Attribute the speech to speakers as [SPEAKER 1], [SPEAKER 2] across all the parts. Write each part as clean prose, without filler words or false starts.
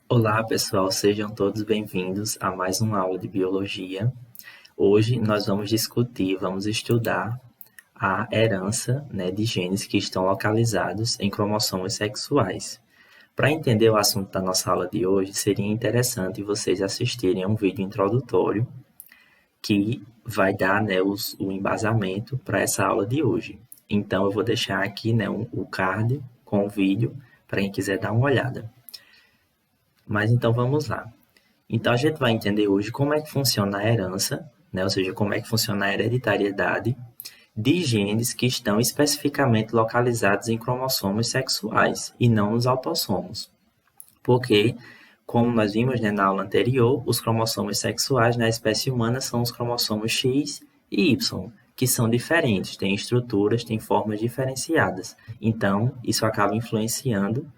[SPEAKER 1] Olá, pessoal, sejam todos bem-vindos a mais uma aula de biologia. Hoje nós vamos estudar a herança, de genes que estão localizados em cromossomos sexuais. Para entender o assunto da nossa aula de hoje, seria interessante vocês assistirem a um vídeo introdutório que vai dar, o embasamento para essa aula de hoje. Então, eu vou deixar aqui, o card com o vídeo para quem quiser dar uma olhada. Mas então vamos lá. Então a gente vai entender hoje como é que funciona a herança, ou seja, como é que funciona a hereditariedade de genes que estão especificamente localizados em cromossomos sexuais e não nos autossomos. Porque, como nós vimos, na aula anterior, os cromossomos sexuais na espécie humana são os cromossomos X e Y, que são diferentes, têm estruturas, têm formas diferenciadas. Então, isso acaba influenciando,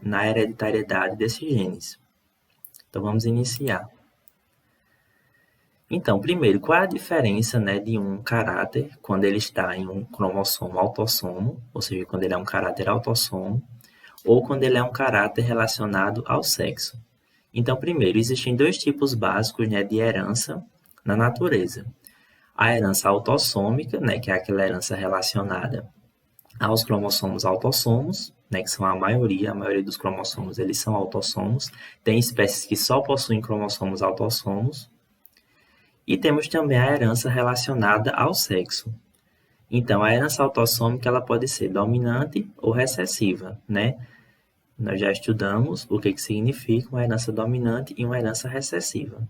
[SPEAKER 1] na hereditariedade desses genes. Então, vamos iniciar. Então, primeiro, qual é a diferença, de um caráter quando ele está em um cromossomo autossomo, ou seja, quando ele é um caráter autossomo, ou quando ele é um caráter relacionado ao sexo? Então, primeiro, existem dois tipos básicos, de herança na natureza. A herança autossômica, que é aquela herança relacionada aos cromossomos autossomos, que são a maioria dos cromossomos, eles são autossomos. Tem espécies que só possuem cromossomos autossomos. E temos também a herança relacionada ao sexo. Então, a herança autossômica ela pode ser dominante ou recessiva, Nós já estudamos o que significa uma herança dominante e uma herança recessiva.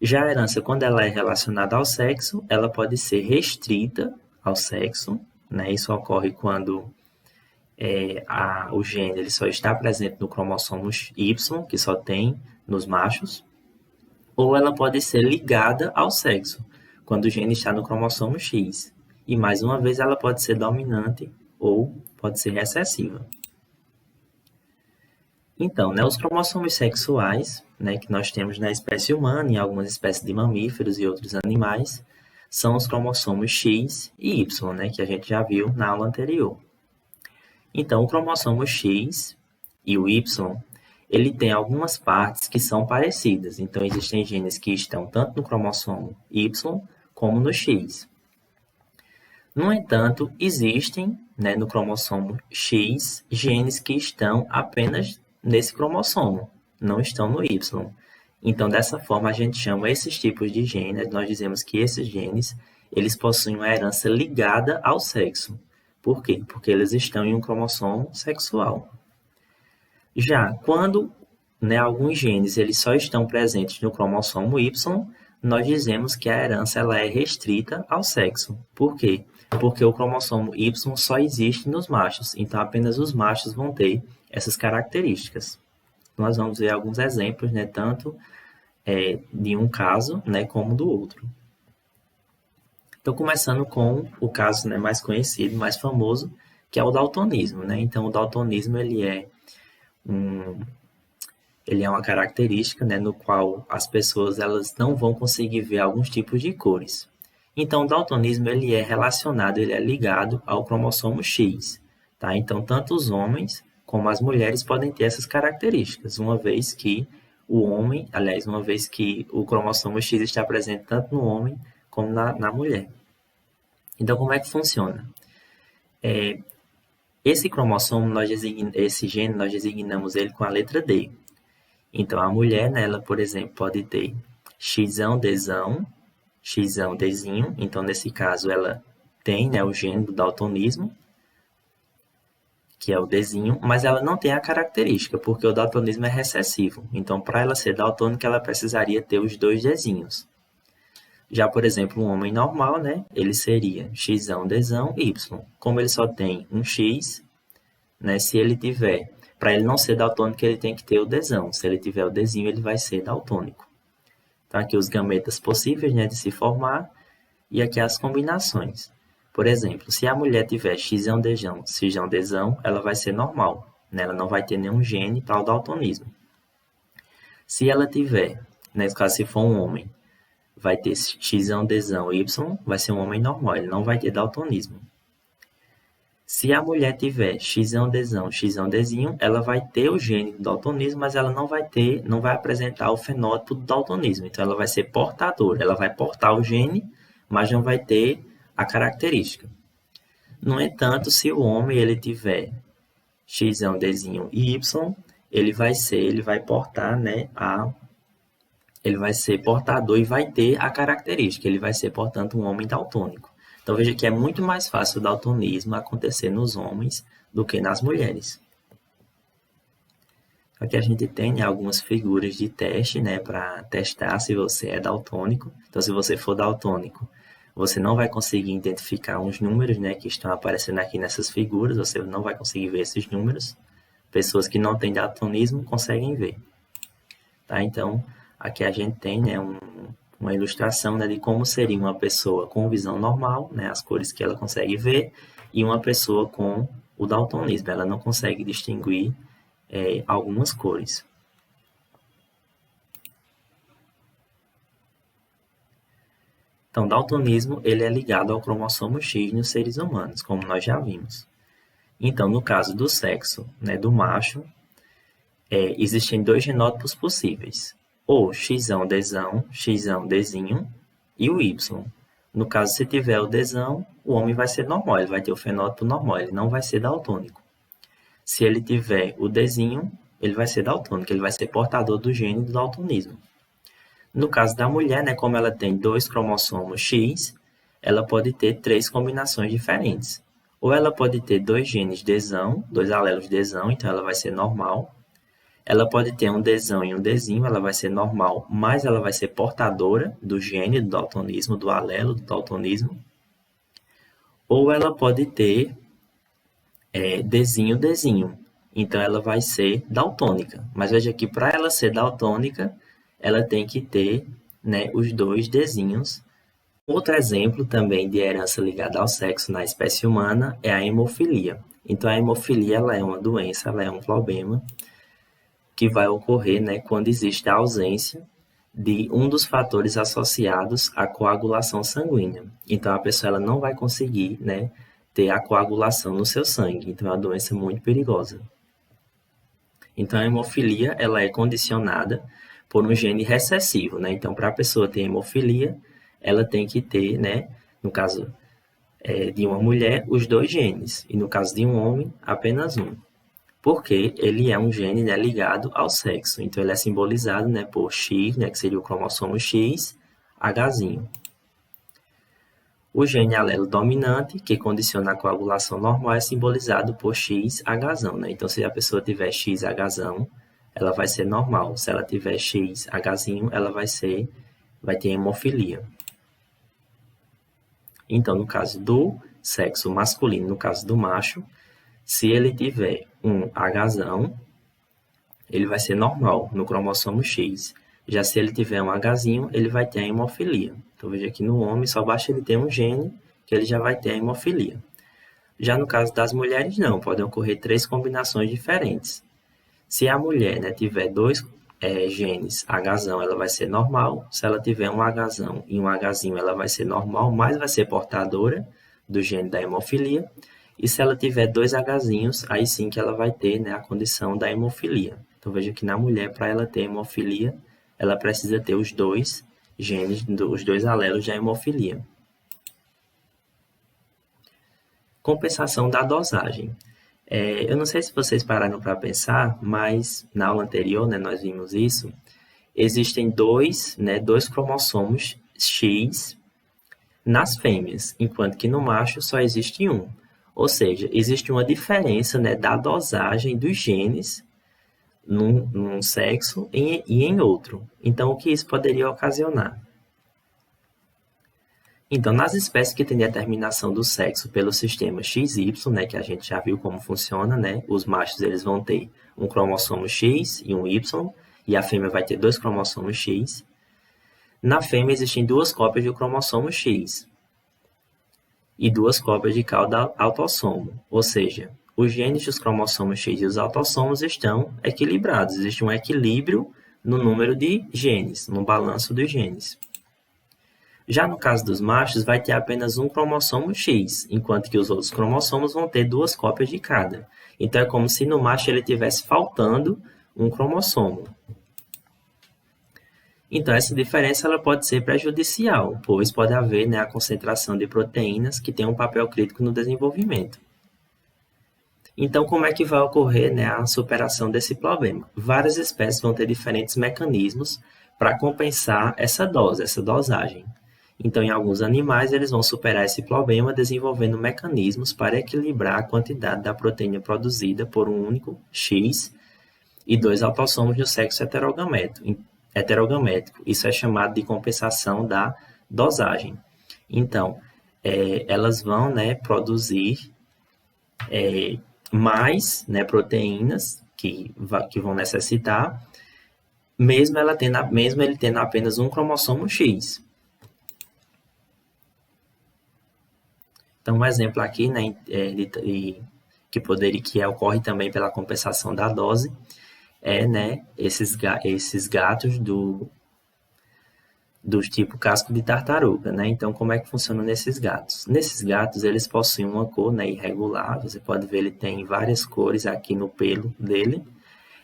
[SPEAKER 1] Já a herança, quando ela é relacionada ao sexo, ela pode ser restrita ao sexo, Isso ocorre quando o gene ele só está presente no cromossomo Y, que só tem nos machos, ou ela pode ser ligada ao sexo, quando o gene está no cromossomo X. E, mais uma vez, ela pode ser dominante ou pode ser recessiva. Então, os cromossomos sexuais, que nós temos na espécie humana e em algumas espécies de mamíferos e outros animais, são os cromossomos X e Y, que a gente já viu na aula anterior. Então, o cromossomo X e o Y, ele tem algumas partes que são parecidas. Então, existem genes que estão tanto no cromossomo Y como no X. No entanto, existem, no cromossomo X, genes que estão apenas nesse cromossomo, não estão no Y. Então, dessa forma, a gente chama esses tipos de genes, nós dizemos que esses genes, eles possuem uma herança ligada ao sexo. Por quê? Porque eles estão em um cromossomo sexual. Já quando alguns genes eles só estão presentes no cromossomo Y, nós dizemos que a herança ela é restrita ao sexo. Por quê? Porque o cromossomo Y só existe nos machos, então apenas os machos vão ter essas características. Nós vamos ver alguns exemplos, tanto de um caso, como do outro. Então, começando com o caso mais conhecido, mais famoso, que é o daltonismo. Então, o daltonismo ele é uma característica no qual as pessoas elas não vão conseguir ver alguns tipos de cores. Então, o daltonismo ele é relacionado, ele é ligado ao cromossomo X. Tá? Então, tanto os homens como as mulheres podem ter essas características, uma vez que o cromossomo X está presente tanto no homem como na mulher. Então, como é que funciona? Esse cromossomo, esse gene, nós designamos ele com a letra D. Então, a mulher, ela, por exemplo, pode ter Xão, Dzão, Xão, Dzinho. Então, nesse caso, ela tem o gene do daltonismo, que é o Dzinho, mas ela não tem a característica, porque o daltonismo é recessivo. Então, para ela ser daltônica, ela precisaria ter os dois Dzinhos. Já, por exemplo, um homem normal, ele seria Xão, Dzão, Y. Como ele só tem um X, se ele tiver, para ele não ser daltônico, ele tem que ter o Dzão. Se ele tiver o Dzinho, ele vai ser daltônico. Então, aqui os gametas possíveis, de se formar, e aqui as combinações. Por exemplo, se a mulher tiver Xão, Dzão, ela vai ser normal, ela não vai ter nenhum gene para o daltonismo. Se ela tiver, nesse caso, se for um homem, vai ter Xão, Dzão, Y, vai ser um homem normal, ele não vai ter daltonismo. Se a mulher tiver XY, XYDzinho, ela vai ter o gene do daltonismo, mas ela não vai apresentar o fenótipo do daltonismo. Então, ela vai ser portadora, ela vai portar o gene, mas não vai ter a característica. No entanto, se o homem ele tiver XYDzinho e Y, ele vai portar, né, ele vai ser portador e vai ter a característica, ele vai ser, portanto, um homem daltônico. Então, veja que é muito mais fácil o daltonismo acontecer nos homens do que nas mulheres. Aqui a gente tem algumas figuras de teste, né, para testar se você é daltônico. Então, se você for daltônico, você não vai conseguir identificar uns números, né, que estão aparecendo aqui nessas figuras, você não vai conseguir ver esses números. Pessoas que não têm daltonismo conseguem ver. Tá? Então, aqui a gente tem, né, uma ilustração, né, de como seria uma pessoa com visão normal, né, as cores que ela consegue ver, e uma pessoa com o daltonismo. Ela não consegue distinguir algumas cores. Então, daltonismo ele é ligado ao cromossomo X nos seres humanos, como nós já vimos. Então, no caso do sexo, né, do macho, existem dois genótipos possíveis, o XY-Dzão, XY-Dzinho e o Y. No caso, se tiver o Dzão, o homem vai ser normal, ele vai ter o fenótipo normal, ele não vai ser daltônico. Se ele tiver o Dzinho, ele vai ser daltônico, ele vai ser portador do gene do daltonismo. No caso da mulher, né, como ela tem dois cromossomos X, ela pode ter três combinações diferentes. Ou ela pode ter dois genes Dzão, dois alelos Dzão, então ela vai ser normal. Ela pode ter um Dzão e um Dzinho, ela vai ser normal, mas ela vai ser portadora do gene do daltonismo, do alelo do daltonismo. Ou ela pode ter Dzinho, Dzinho, então ela vai ser daltônica. Mas veja que para ela ser daltônica, ela tem que ter, né, os dois Dzinhos. Outro exemplo também de herança ligada ao sexo na espécie humana é a hemofilia. Então, a hemofilia ela é uma doença, ela é um problema que vai ocorrer, né, quando existe a ausência de um dos fatores associados à coagulação sanguínea. Então, a pessoa ela não vai conseguir, né, ter a coagulação no seu sangue. Então, é uma doença muito perigosa. Então, a hemofilia ela é condicionada por um gene recessivo, né? Então, para a pessoa ter hemofilia, ela tem que ter, né, no caso de uma mulher, os dois genes, e no caso de um homem, apenas um. Porque ele é um gene, né, ligado ao sexo. Então, ele é simbolizado, né, por X, né, que seria o cromossomo X, Hzinho. O gene alelo dominante, que condiciona a coagulação normal, é simbolizado por XHzão, né? Então, se a pessoa tiver XHzão, ela vai ser normal. Se ela tiver XHzinho, ela vai ter hemofilia. Então, no caso do sexo masculino, no caso do macho, se ele tiver um Hzão, ele vai ser normal no cromossomo X. Já se ele tiver um Hzinho, ele vai ter a hemofilia. Então, veja que no homem só basta ele ter um gene que ele já vai ter a hemofilia. Já no caso das mulheres, não. Podem ocorrer três combinações diferentes. Se a mulher, né, tiver dois genes Hzão, ela vai ser normal. Se ela tiver um Hzão e um Hzinho, ela vai ser normal, mas vai ser portadora do gene da hemofilia. E se ela tiver dois Hzinhos, aí sim que ela vai ter, né, a condição da hemofilia. Então, veja que na mulher, para ela ter hemofilia, ela precisa ter os dois genes, os dois alelos da hemofilia. Compensação da dosagem. Eu não sei se vocês pararam para pensar, mas na aula anterior, né, nós vimos isso. Existem dois cromossomos X nas fêmeas, enquanto que no macho só existe um. Ou seja, existe uma diferença, né, da dosagem dos genes num sexo e em outro. Então, o que isso poderia ocasionar? Então, nas espécies que têm determinação do sexo pelo sistema XY, né, que a gente já viu como funciona, né, os machos eles vão ter um cromossomo X e um Y, e a fêmea vai ter dois cromossomos X. Na fêmea existem duas cópias do cromossomo X e duas cópias de cada autossomo, ou seja, os genes dos cromossomos X e os autossomos estão equilibrados. Existe um equilíbrio no número de genes, no balanço dos genes. Já no caso dos machos, vai ter apenas um cromossomo X, enquanto que os outros cromossomos vão ter duas cópias de cada. Então, é como se no macho ele tivesse faltando um cromossomo. Então, essa diferença ela pode ser prejudicial, pois pode haver, né, a concentração de proteínas que tem um papel crítico no desenvolvimento. Então, como é que vai ocorrer, né, a superação desse problema? Várias espécies vão ter diferentes mecanismos para compensar essa dose, essa dosagem. Então, em alguns animais, eles vão superar esse problema desenvolvendo mecanismos para equilibrar a quantidade da proteína produzida por um único X e dois autossomos do sexo heterogamético. Isso é chamado de compensação da dosagem. Então, elas vão, né, produzir mais, né, proteínas que vão necessitar, mesmo ele tendo apenas um cromossomo X. Então, um exemplo aqui, né, que ocorre também pela compensação da dose, né, esses gatos do tipo casco de tartaruga, né? Então, como é que funciona nesses gatos? Nesses gatos, eles possuem uma cor, né, irregular. Você pode ver, ele tem várias cores aqui no pelo dele.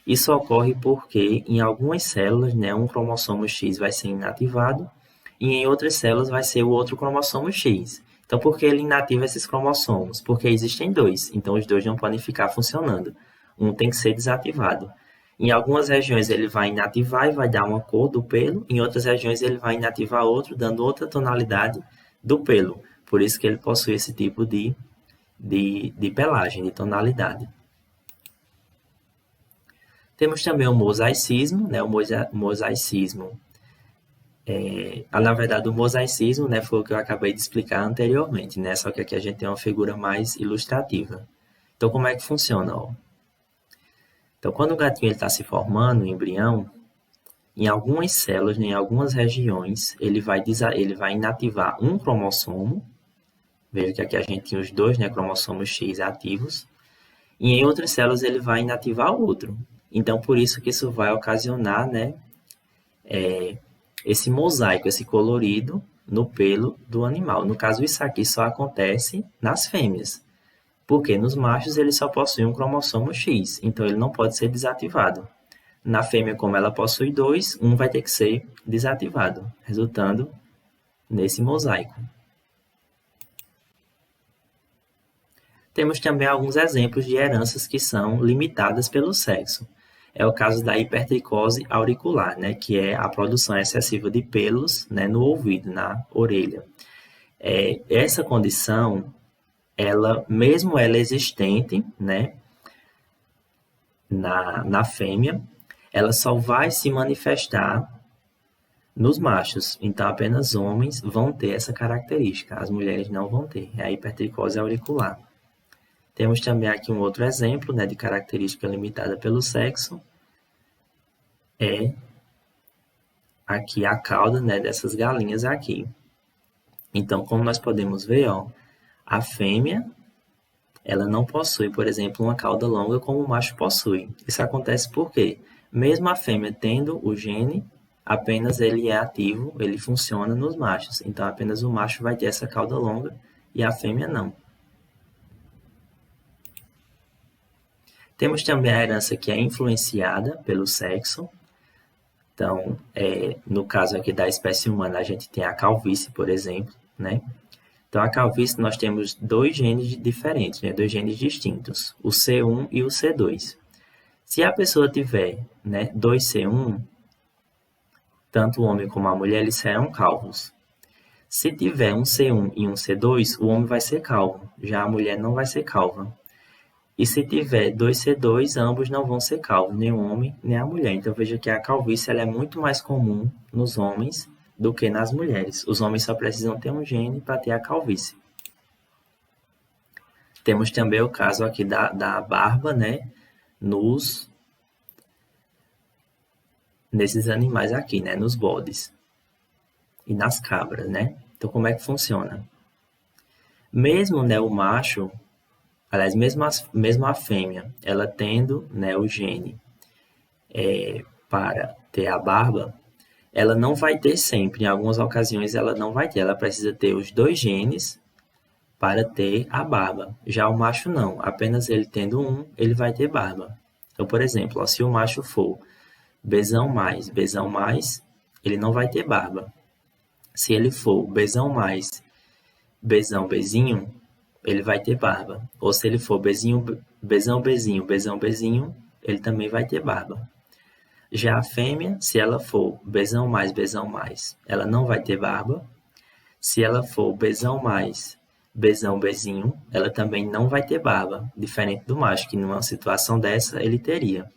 [SPEAKER 1] Isso ocorre porque em algumas células, né, um cromossomo X vai ser inativado e em outras células vai ser o outro cromossomo X. Então, por que ele inativa esses cromossomos? Porque existem dois, então os dois não podem ficar funcionando. Um tem que ser desativado. Em algumas regiões ele vai inativar e vai dar uma cor do pelo, em outras regiões ele vai inativar outro, dando outra tonalidade do pelo. Por isso que ele possui esse tipo de pelagem, de tonalidade. Temos também o mosaicismo, né? O mosaicismo. Na verdade, o mosaicismo, né, foi o que eu acabei de explicar anteriormente, né? Só que aqui a gente tem uma figura mais ilustrativa. Então, como é que funciona? Ó? Então, quando o gatinho está se formando, o embrião, em algumas células, em algumas regiões, ele vai inativar um cromossomo. Veja que aqui a gente tem os dois, né, cromossomos X ativos. E em outras células ele vai inativar outro. Então, por isso que isso vai ocasionar, né, esse mosaico, esse colorido no pelo do animal. No caso, isso aqui só acontece nas fêmeas. Porque nos machos ele só possui um cromossomo X, então ele não pode ser desativado. Na fêmea, como ela possui dois, um vai ter que ser desativado, resultando nesse mosaico. Temos também alguns exemplos de heranças que são limitadas pelo sexo. É o caso da hipertricose auricular, né, que é a produção excessiva de pelos, né, no ouvido, na orelha. Essa condição, mesmo ela existente, né, na fêmea, ela só vai se manifestar nos machos. Então, apenas homens vão ter essa característica, as mulheres não vão ter. É a hipertricose auricular. Temos também aqui um outro exemplo, né, de característica limitada pelo sexo. É aqui a cauda, né, dessas galinhas aqui. Então, como nós podemos ver, ó, a fêmea, ela não possui, por exemplo, uma cauda longa como o macho possui. Isso acontece porque, mesmo a fêmea tendo o gene, apenas ele é ativo, ele funciona nos machos. Então, apenas o macho vai ter essa cauda longa e a fêmea não. Temos também a herança que é influenciada pelo sexo. Então, no caso aqui da espécie humana, a gente tem a calvície, por exemplo, né? Então, a calvície nós temos dois genes diferentes, né? Dois genes distintos, o C1 e o C2. Se a pessoa tiver, né, 2C1, tanto o homem como a mulher, eles serão calvos. Se tiver um C1 e um C2, o homem vai ser calvo, já a mulher não vai ser calva. E se tiver 2C2, ambos não vão ser calvos, nem o homem nem a mulher. Então, veja que a calvície ela é muito mais comum nos homens do que nas mulheres. Os homens só precisam ter um gene para ter a calvície. Temos também o caso aqui da barba, né, nesses animais aqui, né, nos bodes e nas cabras, né? Então, como é que funciona? Mesmo, né, o macho, aliás, mesmo a fêmea, ela tendo, né, o gene para ter a barba, ela não vai ter sempre, em algumas ocasiões ela não vai ter, ela precisa ter os dois genes para ter a barba. Já o macho não, apenas ele tendo um, ele vai ter barba. Então, por exemplo, ó, se o macho for Bzão mais, ele não vai ter barba. Se ele for Bzão Bzinho, ele vai ter barba. Ou se ele for Bzão Bzinho, ele também vai ter barba. Já a fêmea, se ela for Bzão mais, ela não vai ter barba. Se ela for Bzão Bzinho, ela também não vai ter barba, diferente do macho, que numa situação dessa ele teria.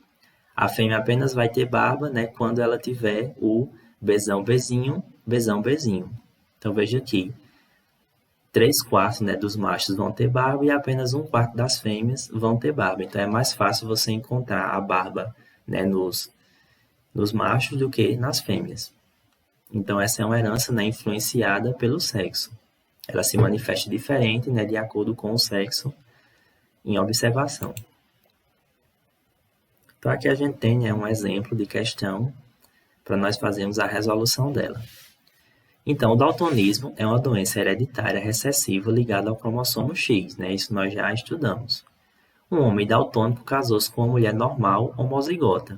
[SPEAKER 1] A fêmea apenas vai ter barba, né, quando ela tiver o Bzão Bzinho. Então veja aqui, 3/4, né, dos machos vão ter barba e apenas 1/4 das fêmeas vão ter barba. Então é mais fácil você encontrar a barba, né, nos machos do que nas fêmeas. Então essa é uma herança, né, influenciada pelo sexo. Ela se manifesta diferente, né, de acordo com o sexo em observação. Então aqui a gente tem, né, um exemplo de questão para nós fazermos a resolução dela. Então, o daltonismo é uma doença hereditária recessiva ligada ao cromossomo X, né? Isso nós já estudamos. Um homem daltônico casou-se com uma mulher normal homozigota,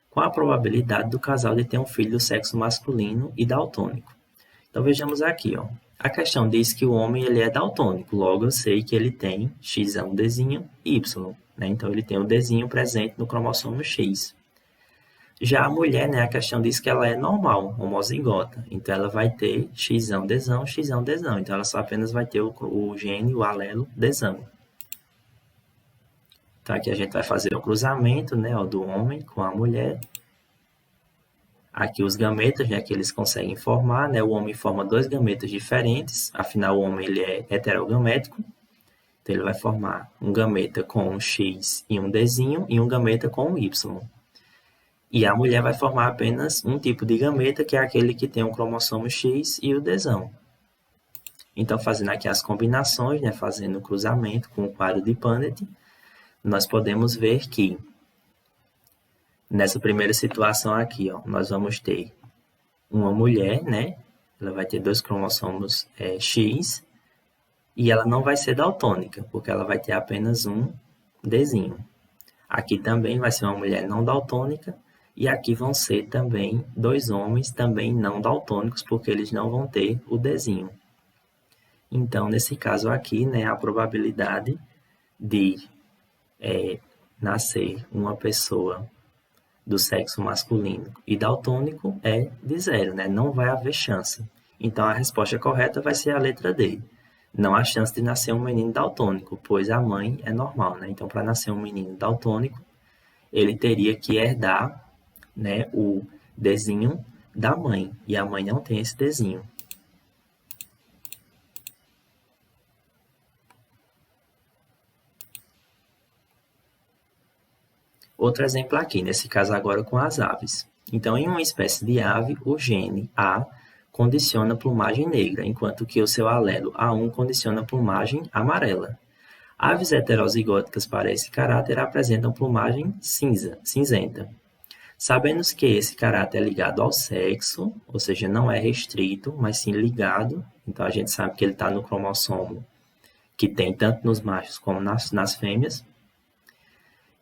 [SPEAKER 1] com a probabilidade do casal de ter um filho do sexo masculino e daltônico. Então vejamos aqui, ó. A questão diz que o homem ele é daltônico, logo eu sei que ele tem X é um Dzinho e Y, né? Então ele tem o Dzinho presente no cromossomo X. Já a mulher, né, a questão diz que ela é normal, homozigota. Então, ela vai ter Xão, Dzão. Então, ela só apenas vai ter o gene, o alelo, Dzão. Então, aqui a gente vai fazer o cruzamento, né, ó, do homem com a mulher. Aqui os gametas, né, que eles conseguem formar, né, o homem forma 2 gametas diferentes. Afinal, o homem ele é heterogamético. Então, ele vai formar um gameta com um X e um Dzinho e um gameta com um Y. E a mulher vai formar apenas um tipo de gameta, que é aquele que tem o cromossomo X e o Dzão. Então, fazendo aqui as combinações, né, fazendo o cruzamento com o quadro de Punnett, nós podemos ver que, nessa primeira situação aqui, ó, nós vamos ter uma mulher, né, ela vai ter 2 cromossomos X, e ela não vai ser daltônica, porque ela vai ter apenas um Dzinho. Aqui também vai ser uma mulher não daltônica, e aqui vão ser também 2 homens também não daltônicos, porque eles não vão ter o Dzinho. Então, nesse caso aqui, né, a probabilidade de nascer uma pessoa do sexo masculino e daltônico é de 0, né? Não vai haver chance. Então, a resposta correta vai ser a letra D. Não há chance de nascer um menino daltônico, pois a mãe é normal, né? Então, para nascer um menino daltônico, ele teria que herdar, né, o Dzinho da mãe, e a mãe não tem esse Dzinho. Outro exemplo aqui, nesse caso agora com as aves. Então, em uma espécie de ave, o gene A condiciona a plumagem negra, enquanto que o seu alelo A1 condiciona a plumagem amarela. Aves heterozigóticas para esse caráter apresentam plumagem cinzenta. Sabendo que esse caráter é ligado ao sexo, ou seja, não é restrito, mas sim ligado, então a gente sabe que ele está no cromossomo que tem tanto nos machos como nas fêmeas,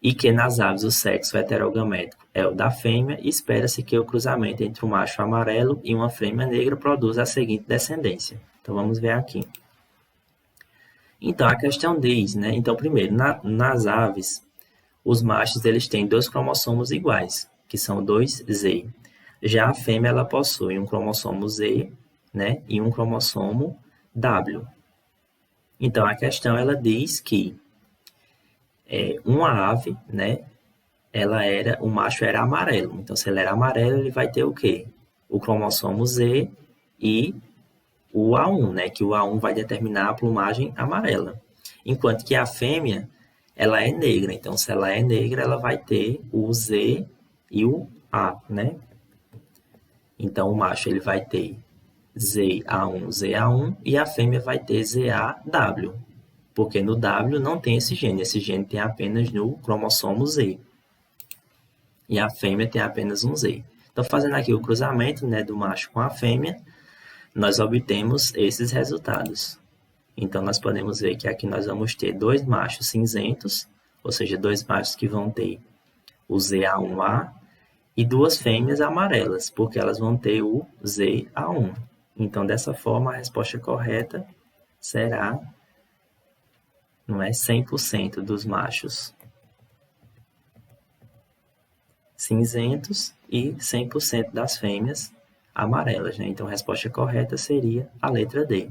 [SPEAKER 1] e que nas aves o sexo heterogamético é o da fêmea, espera-se que o cruzamento entre um macho amarelo e uma fêmea negra produza a seguinte descendência. Então vamos ver aqui. Então a questão diz, né? Então primeiro, nas aves, os machos eles têm 2 cromossomos iguais, que são 2Z. Já a fêmea ela possui um cromossomo Z, né, e um cromossomo W. Então a questão ela diz que uma ave, né, o macho era amarelo. Então se ele era amarelo, ele vai ter o quê? O cromossomo Z e o A1, né, que o A1 vai determinar a plumagem amarela. Enquanto que a fêmea ela é negra, então se ela é negra, ela vai ter o Z e o A, né? Então o macho ele vai ter ZA1 e a fêmea vai ter ZAW, porque no W não tem esse gene tem apenas no cromossomo Z. E a fêmea tem apenas um Z. Então, fazendo aqui o cruzamento, né, do macho com a fêmea, nós obtemos esses resultados. Então, nós podemos ver que aqui nós vamos ter dois machos cinzentos, ou seja, dois machos que vão ter o ZA1A, e duas fêmeas amarelas, porque elas vão ter o ZA1. Então, dessa forma, a resposta correta será, não é, 100% dos machos cinzentos e 100% das fêmeas amarelas, né? Então, a resposta correta seria a letra D.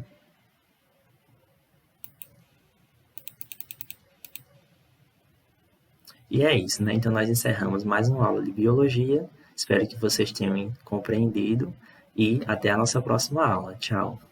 [SPEAKER 1] E é isso, né? Então, nós encerramos mais uma aula de biologia. Espero que vocês tenham compreendido e até a nossa próxima aula. Tchau!